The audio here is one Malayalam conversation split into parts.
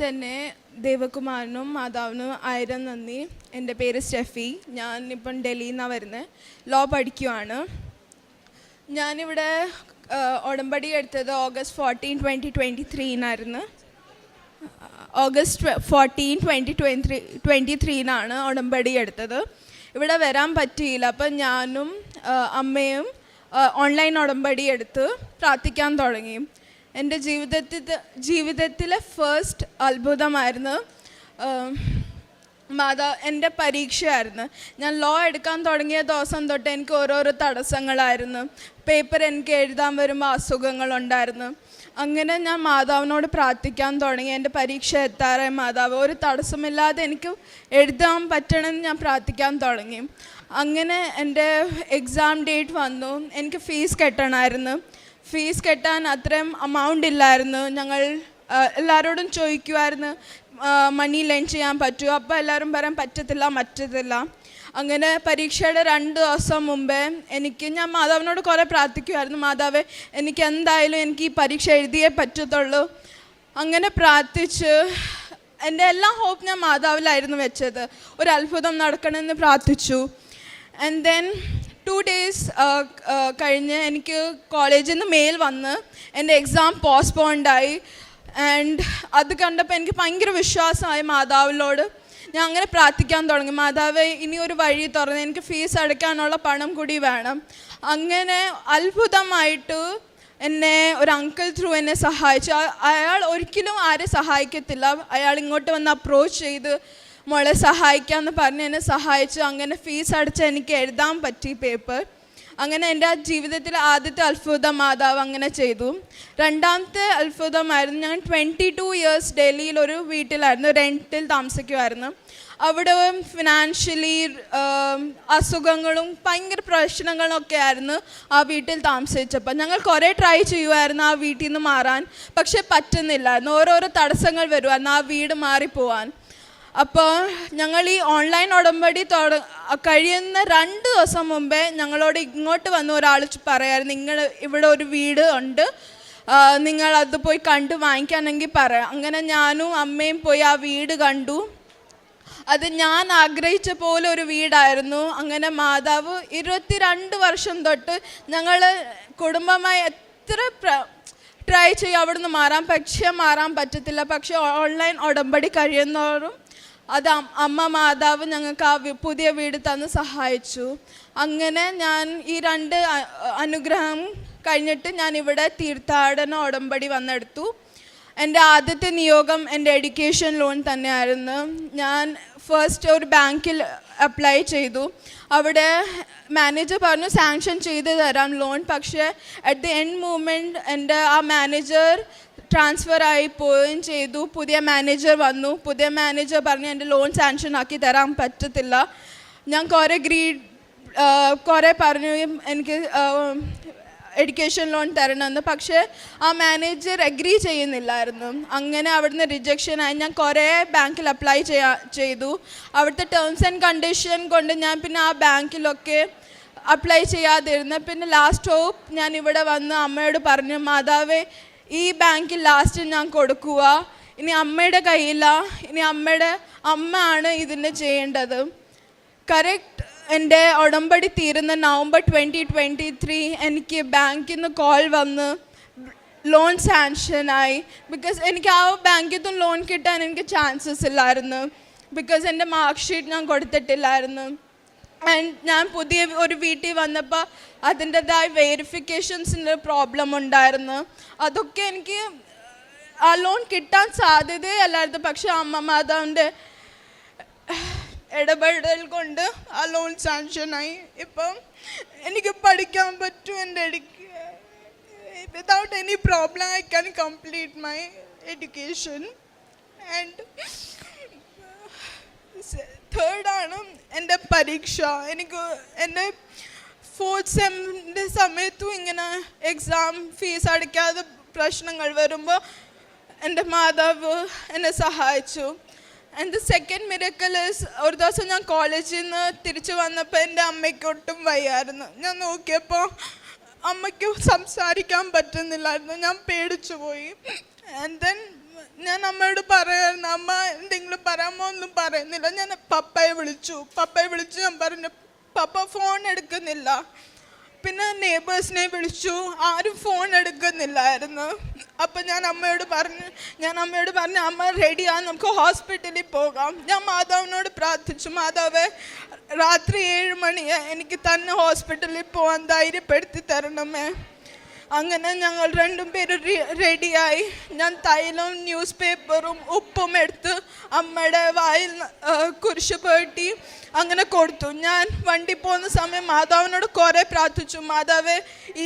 തന്നെ ദേവകുമാരനും മാതാവിനും 1000 നന്ദി. എൻ്റെ പേര് സ്റ്റെഫി. ഞാനിപ്പം ഡൽഹിയിൽ നിന്നാണ് വരുന്നത്. ലോ പഠിക്കുവാണ്. ഞാനിവിടെ ഉടമ്പടി എടുത്തത് ഓഗസ്റ്റ് 14, 2023 ഓഗസ്റ്റ് 14, 2023 ഉടമ്പടി എടുത്തത്. ഇവിടെ വരാൻ പറ്റിയില്ല. അപ്പം ഞാനും അമ്മയും ഓൺലൈൻ ഉടമ്പടി എടുത്ത് പ്രാർത്ഥിക്കാൻ തുടങ്ങി. എൻ്റെ ജീവിതത്തിലെ ഫസ്റ്റ് അത്ഭുതമായിരുന്നു. എൻ്റെ പരീക്ഷയായിരുന്നു. ഞാൻ ലോ എടുക്കാൻ തുടങ്ങിയ ദിവസം തൊട്ട് എനിക്ക് ഓരോരോ തടസ്സങ്ങളായിരുന്നു. പേപ്പർ എനിക്ക് എഴുതാൻ വരുമ്പോൾ അസുഖങ്ങളുണ്ടായിരുന്നു. അങ്ങനെ ഞാൻ മാതാവിനോട് പ്രാർത്ഥിക്കാൻ തുടങ്ങി. എൻ്റെ പരീക്ഷ എത്താറായി, മാതാവ് ഒരു തടസ്സമില്ലാതെ എനിക്ക് എഴുതാൻ പറ്റണമെന്ന് ഞാൻ പ്രാർത്ഥിക്കാൻ തുടങ്ങി. അങ്ങനെ എൻ്റെ എക്സാം ഡേറ്റ് വന്നു. എനിക്ക് ഫീസ് കെട്ടണമായിരുന്നു. ഫീസ് കെട്ടാൻ അത്രയും എമൗണ്ട് ഇല്ലായിരുന്നു. ഞങ്ങൾ എല്ലാവരോടും ചോദിക്കുമായിരുന്നു മണി ലെൻഡ് ചെയ്യാൻ പറ്റുമോ. അപ്പോൾ എല്ലാവരും പറയാൻ പറ്റത്തില്ല. അങ്ങനെ പരീക്ഷയുടെ 2 ദിവസം മുമ്പേ ഞാൻ മാതാവിനോട് കുറേ പ്രാർത്ഥിക്കുമായിരുന്നു. മാതാവേ, എനിക്ക് എന്തായാലും ഈ പരീക്ഷ എഴുതിയേ പറ്റത്തുള്ളൂ. അങ്ങനെ പ്രാർത്ഥിച്ച് എൻ്റെ എല്ലാ ഹോപ്പ് ഞാൻ മാതാവിലായിരുന്നു വെച്ചത്. ഒരു അത്ഭുതം നടക്കണമെന്ന് പ്രാർത്ഥിച്ചു. ആൻഡ് ദെൻ 2 days കഴിഞ്ഞ് എനിക്ക് കോളേജിൽ നിന്ന് മെയിൽ വന്ന് എൻ്റെ എക്സാം പോസ്റ്റ്പോണ്ടായി. ആൻഡ് അത് കണ്ടപ്പോൾ എനിക്ക് ഭയങ്കര വിശ്വാസമായി മാതാവിനോട്. ഞാൻ അങ്ങനെ പ്രാർത്ഥിക്കാൻ തുടങ്ങി. മാതാവേ, ഇനി ഒരു വഴി തുറന്ന് എനിക്ക് ഫീസ് അടയ്ക്കാനുള്ള പണം കൂടി വേണം. അങ്ങനെ അത്ഭുതമായിട്ട് എന്നെ ഒരു അങ്കിൾ ത്രൂ എന്നെ സഹായിച്ചു. അയാൾ ഒരിക്കലും ആരെ സഹായിക്കത്തില്ല. അയാൾ ഇങ്ങോട്ട് വന്ന് അപ്രോച്ച് ചെയ്ത് മോളെ സഹായിക്കാമെന്ന് പറഞ്ഞ് എന്നെ സഹായിച്ചു. അങ്ങനെ ഫീസ് അടച്ച് എനിക്ക് എഴുതാൻ പറ്റി പേപ്പർ. അങ്ങനെ എൻ്റെ ജീവിതത്തിലെ ആദ്യത്തെ അത്ഭുതം മാതാവ് അങ്ങനെ ചെയ്തു. രണ്ടാമത്തെ അത്ഭുതമായിരുന്നു, ഞാൻ 22 years ഡൽഹിയിൽ ഒരു വീട്ടിലായിരുന്നു, റെൻറ്റിൽ താമസിക്കുമായിരുന്നു. അവിടെ ഫിനാൻഷ്യലി അസുഖങ്ങളും ഭയങ്കര പ്രശ്നങ്ങളൊക്കെ ആയിരുന്നു ആ വീട്ടിൽ താമസിച്ചപ്പോൾ. ഞങ്ങൾ കുറേ ട്രൈ ചെയ്യുമായിരുന്നു ആ വീട്ടിൽ നിന്ന് മാറാൻ, പക്ഷെ പറ്റുന്നില്ലായിരുന്നു. ഓരോരോ തടസ്സങ്ങൾ വരുമായിരുന്നു ആ വീട് മാറിപ്പോവാൻ. അപ്പോൾ ഞങ്ങൾ ഈ ഓൺലൈൻ ഉടമ്പടി കഴിയുന്ന 2 ദിവസം മുമ്പേ ഞങ്ങളോട് ഇങ്ങോട്ട് വന്ന ഒരാൾ പറയായിരുന്നു, നിങ്ങൾ ഇവിടെ ഒരു വീട് ഉണ്ട്, നിങ്ങൾ അത് പോയി കണ്ട് വാങ്ങിക്കാനെങ്കിൽ പറയാം. അങ്ങനെ ഞാനും അമ്മയും പോയി ആ വീട് കണ്ടു. അത് ഞാൻ ആഗ്രഹിച്ച പോലെ ഒരു വീടായിരുന്നു. അങ്ങനെ മാതാവ് 22 വർഷം തൊട്ട് ഞങ്ങൾ കുടുംബമായി എത്ര ട്രൈ ചെയ്യും അവിടുന്ന് മാറാൻ പറ്റത്തില്ല. പക്ഷേ ഓൺലൈൻ ഉടമ്പടി കഴിയുന്നവരും അത് അമ്മ മാതാവ് ഞങ്ങൾക്ക് ആ പുതിയ വീട് തന്ന് സഹായിച്ചു. അങ്ങനെ ഞാൻ ഈ 2 അനുഗ്രഹം കഴിഞ്ഞിട്ട് ഞാൻ ഇവിടെ തീർത്ഥാടന ഉടമ്പടി വന്നെടുത്തു. എൻ്റെ ആദ്യത്തെ നിയോഗം എൻ്റെ എഡ്യൂക്കേഷൻ ലോൺ തന്നെയായിരുന്നു. ഞാൻ ഫസ്റ്റ് ഒരു ബാങ്കിൽ അപ്ലൈ ചെയ്തു. അവിടെ മാനേജർ പറഞ്ഞു സാങ്ഷൻ ചെയ്ത് തരാം ലോൺ. പക്ഷേ അറ്റ് ദി എൻഡ് മൂമെൻറ്റ് എൻ്റെ ആ മാനേജർ ട്രാൻസ്ഫർ ആയി പോവുകയും ചെയ്തു. പുതിയ മാനേജർ വന്നു. പുതിയ മാനേജർ പറഞ്ഞു എൻ്റെ ലോൺ സാങ്ഷൻ ആക്കി തരാൻ പറ്റത്തില്ല. ഞാൻ കുറേ പറഞ്ഞു എനിക്ക് എഡ്യൂക്കേഷൻ ലോൺ തരണമെന്ന്. പക്ഷേ ആ മാനേജർ അഗ്രി ചെയ്യുന്നില്ലായിരുന്നു. അങ്ങനെ അവിടുന്ന് റിജക്ഷനായി. ഞാൻ കുറേ ബാങ്കിൽ അപ്ലൈ ചെയ്തു. അവിടുത്തെ ടേംസ് ആൻഡ് കണ്ടീഷൻ കൊണ്ട് ഞാൻ പിന്നെ ആ ബാങ്കിലൊക്കെ അപ്ലൈ ചെയ്യാതിരുന്നു. പിന്നെ ലാസ്റ്റ് ഹോപ്പ് ഞാൻ ഇവിടെ വന്ന് അമ്മയോട് പറഞ്ഞു, മാതാവേ, ഈ ബാങ്കിൽ ലാസ്റ്റ് ഞാൻ കൊടുക്കുക, ഇനി അമ്മയുടെ കയ്യില്ല, ഇനി അമ്മ ആണ് ഇതിന് ചെയ്യേണ്ടത്. കറക്റ്റ് എൻ്റെ ഉടമ്പടി തീരുന്ന November 2023 എനിക്ക് ബാങ്കിൽ നിന്ന് കോൾ വന്ന് ലോൺ സാങ്ഷനായി. ബിക്കോസ് എനിക്ക് ആ ബാങ്കിൽ നിന്ന് ലോൺ കിട്ടാൻ എനിക്ക് ചാൻസസ് ഇല്ലായിരുന്നു. ബിക്കോസ് എൻ്റെ മാർക്ക് ഷീറ്റ് ഞാൻ കൊടുത്തിട്ടില്ലായിരുന്നു. ആൻഡ് ഞാൻ പുതിയ ഒരു വീട്ടിൽ വന്നപ്പോൾ അതിൻ്റെതായ വെരിഫിക്കേഷൻസിൻ്റെ പ്രോബ്ലം ഉണ്ടായിരുന്നു. അതൊക്കെ എനിക്ക് ആ ലോൺ കിട്ടാൻ സാധ്യതയല്ലായിരുന്നു. പക്ഷെ അമ്മ മാതാവിൻ്റെ ഇടപെടൽ കൊണ്ട് ആ ലോൺ സാങ്ഷനായി. ഇപ്പം എനിക്ക് പഠിക്കാൻ പറ്റും. എൻ്റെ without any problem I can complete my education. And തേർഡാണ് എൻ്റെ പരീക്ഷ. എനിക്ക് എൻ്റെ 4th സെമ്മിൻ്റെ സമയത്തും ഇങ്ങനെ എക്സാം ഫീസ് അടയ്ക്കാതെ പ്രശ്നങ്ങൾ വരുമ്പോൾ എൻ്റെ മാതാവ് എന്നെ സഹായിച്ചു. And the second miracle is, ഒരു ദിവസം ഞാൻ കോളേജിൽ നിന്ന് തിരിച്ചു വന്നപ്പോൾ എൻ്റെ അമ്മയ്ക്ക് ഒട്ടും വയ്യായിരുന്നു. ഞാൻ നോക്കിയപ്പോൾ അമ്മയ്ക്ക് സംസാരിക്കാൻ പറ്റുന്നില്ലായിരുന്നു. ഞാൻ പേടിച്ചു പോയി. ആൻഡ് ദെൻ ഞാൻ അമ്മയോട് പറയായിരുന്നു, അമ്മ എന്തെങ്കിലും പറയാമോ ഒന്നും പറയുന്നില്ല. ഞാൻ പപ്പയെ വിളിച്ചു. ഞാൻ പറഞ്ഞു, പപ്പ ഫോൺ എടുക്കുന്നില്ല. പിന്നെ നെയ്ബേഴ്സിനെ വിളിച്ചു, ആരും ഫോൺ എടുക്കുന്നില്ലായിരുന്നു. അപ്പം ഞാൻ അമ്മയോട് പറഞ്ഞു അമ്മ റെഡിയാണ്, നമുക്ക് ഹോസ്പിറ്റലിൽ പോകാം. ഞാൻ മാതാവിനോട് പ്രാർത്ഥിച്ചു, മാതാവേ രാത്രി 7 മണിയെ എനിക്ക് തന്നെ ഹോസ്പിറ്റലിൽ പോകാൻ ധൈര്യപ്പെടുത്തി തരണമേ. അങ്ങനെ ഞങ്ങൾ രണ്ടും പേരും റെഡിയായി. ഞാൻ തൈലവും ന്യൂസ് പേപ്പറും ഉപ്പും എടുത്ത് അമ്മയുടെ വായിൽ കുരിശ് പുരട്ടി അങ്ങനെ കൊടുത്തു. ഞാൻ വണ്ടി പോകുന്ന സമയം മാതാവിനോട് കുറേ പ്രാർത്ഥിച്ചു, മാതാവേ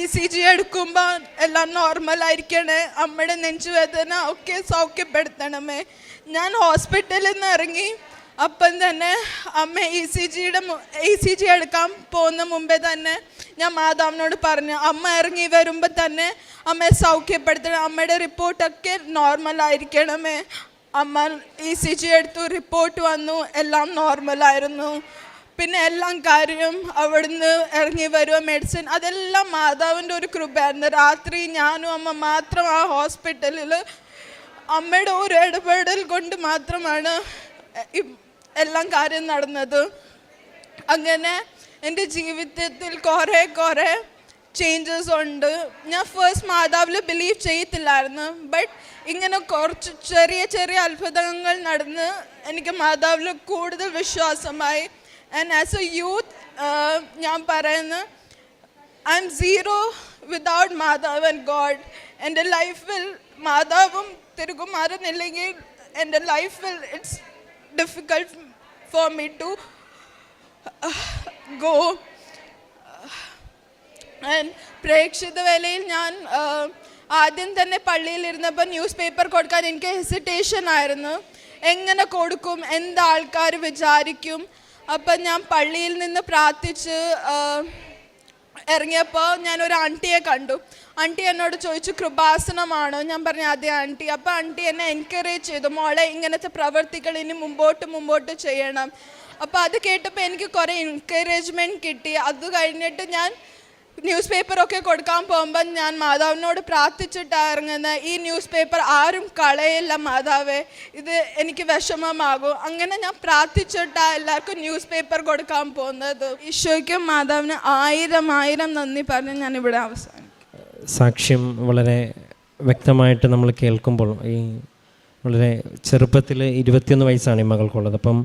ECG എടുക്കുമ്പോൾ എല്ലാം നോർമലായിരിക്കണേ, അമ്മയുടെ നെഞ്ചുവേദന ഒക്കെ സൗഖ്യപ്പെടുത്തണമേ. ഞാൻ ഹോസ്പിറ്റലിൽ നിന്ന് ഇറങ്ങി അപ്പം തന്നെ അമ്മ ECG എടുക്കാൻ പോകുന്ന മുമ്പേ തന്നെ ഞാൻ മാതാവിനോട് പറഞ്ഞു, അമ്മ ഇറങ്ങി വരുമ്പോൾ തന്നെ അമ്മയെ സൗഖ്യപ്പെടുത്തണം, അമ്മയുടെ റിപ്പോർട്ടൊക്കെ നോർമലായിരിക്കണമേ. അമ്മ ECG എടുത്തു, റിപ്പോർട്ട് വന്നു, എല്ലാം നോർമലായിരുന്നു. പിന്നെ എല്ലാം കാര്യം അവിടുന്ന് ഇറങ്ങി വരുക, മെഡിസിൻ, അതെല്ലാം മാതാവിൻ്റെ ഒരു കൃപയായിരുന്നു. രാത്രി ഞാനും അമ്മ മാത്രം ആ ഹോസ്പിറ്റലിൽ, അമ്മയുടെ ഒരു ഇടപെടൽ കൊണ്ട് മാത്രമാണ് എല്ലാം കാര്യം നടന്നത്. അങ്ങനെ എൻ്റെ ജീവിതത്തിൽ കുറേ ചേഞ്ചസ് ഉണ്ട്. ഞാൻ ഫസ്റ്റ് മാതാവിൽ ബിലീവ് ചെയ്യത്തില്ലായിരുന്നു. ബട്ട് ഇങ്ങനെ കുറച്ച് ചെറിയ അത്ഭുതങ്ങൾ നടന്ന് എനിക്ക് മാതാവിൽ കൂടുതൽ വിശ്വാസമായി. ആൻഡ് ആസ് എ യൂത്ത് ഞാൻ പറയുന്നു, ഐ എം സീറോ വിതൗട്ട് മാതാവ് ആൻഡ് ഗോഡ്. എൻ്റെ ലൈഫിൽ മാതാവും തിരുകുമാരനില്ലെങ്കിൽ എൻ്റെ ലൈഫിൽ it's difficult for me to go. And പ്രേക്ഷിത വേലയിൽ ഞാൻ ആദ്യം തന്നെ പള്ളിയിലിരുന്നപ്പോൾ ന്യൂസ് പേപ്പർ കൊടുക്കാൻ എനിക്ക് ഹെസിറ്റേഷൻ ആയിരുന്നു. എങ്ങനെ കൊടുക്കും, എന്താ ആൾക്കാർ വിചാരിക്കും. അപ്പം ഞാൻ പള്ളിയിൽ നിന്ന് പ്രാർത്ഥിച്ച് ഇറങ്ങിയപ്പോൾ ഞാനൊരു ആൻറ്റിയെ കണ്ടു. ആൻറ്റി എന്നോട് ചോദിച്ചു, കൃപാസനമാണോ? ഞാൻ പറഞ്ഞു അതെ ആൻറ്റി. അപ്പോൾ ആൻറ്റി എന്നെ എൻകറേജ് ചെയ്തു, മോളെ ഇങ്ങനത്തെ പ്രവർത്തികൾ ഇനി മുമ്പോട്ട് ചെയ്യണം. അപ്പോൾ അത് കേട്ടപ്പോൾ എനിക്ക് കുറേ എൻകറേജ്മെൻറ്റ് കിട്ടി. അത് കഴിഞ്ഞിട്ട് ഞാൻ ന്യൂസ് പേപ്പറൊക്കെ കൊടുക്കാൻ പോകുമ്പോൾ ഞാൻ മാതാവിനോട് പ്രാർത്ഥിച്ചിട്ടാണ് ഇറങ്ങുന്നത്, ഈ ന്യൂസ് പേപ്പർ ആരും കളയില്ല മാതാവേ, ഇത് എനിക്ക് വിഷമമാകും. അങ്ങനെ ഞാൻ പ്രാർത്ഥിച്ചിട്ടാണ് എല്ലാവർക്കും ന്യൂസ് പേപ്പർ കൊടുക്കാൻ പോകുന്നത്. ഈശോയ്ക്കും മാതാവിന് 1000 നന്ദി പറഞ്ഞ് ഞാനിവിടെ അവസാനം. സാക്ഷ്യം വളരെ വ്യക്തമായിട്ട് നമ്മൾ കേൾക്കുമ്പോൾ, ഈ വളരെ ചെറുപ്പത്തിൽ 21 വയസ്സാണ് ഈ മകൾക്കുള്ളത്. അപ്പം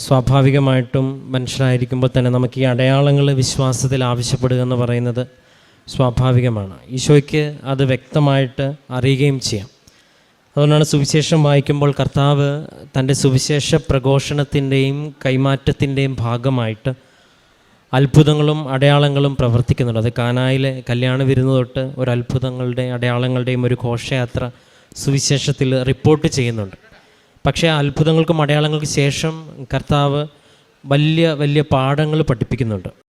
സ്വാഭാവികമായിട്ടും മനുഷ്യരായിരിക്കുമ്പോൾ തന്നെ നമുക്ക് ഈ അടയാളങ്ങൾ വിശ്വാസത്തിൽ ആവശ്യപ്പെടുക എന്ന് പറയുന്നത് സ്വാഭാവികമാണ്. ഈശോയ്ക്ക് അത് വ്യക്തമായിട്ട് അറിയുകയും ചെയ്യാം. അതുകൊണ്ടാണ് സുവിശേഷം വായിക്കുമ്പോൾ കർത്താവ് തൻ്റെ സുവിശേഷ പ്രഘോഷണത്തിൻ്റെയും കൈമാറ്റത്തിൻ്റെയും ഭാഗമായിട്ട് അത്ഭുതങ്ങളും അടയാളങ്ങളും പ്രവർത്തിക്കുന്നുണ്ട്. അത് കാനായിലെ കല്യാണ വിരുന്ന് തൊട്ട് ഒരു അത്ഭുതങ്ങളുടെ അടയാളങ്ങളുടെയും ഒരു ഘോഷയാത്ര സുവിശേഷത്തിൽ റിപ്പോർട്ട് ചെയ്യുന്നുണ്ട്. പക്ഷേ ആ അത്ഭുതങ്ങൾക്കും അടയാളങ്ങൾക്കും ശേഷം കർത്താവ് വലിയ പാഠങ്ങൾ പഠിപ്പിക്കുന്നുണ്ട്.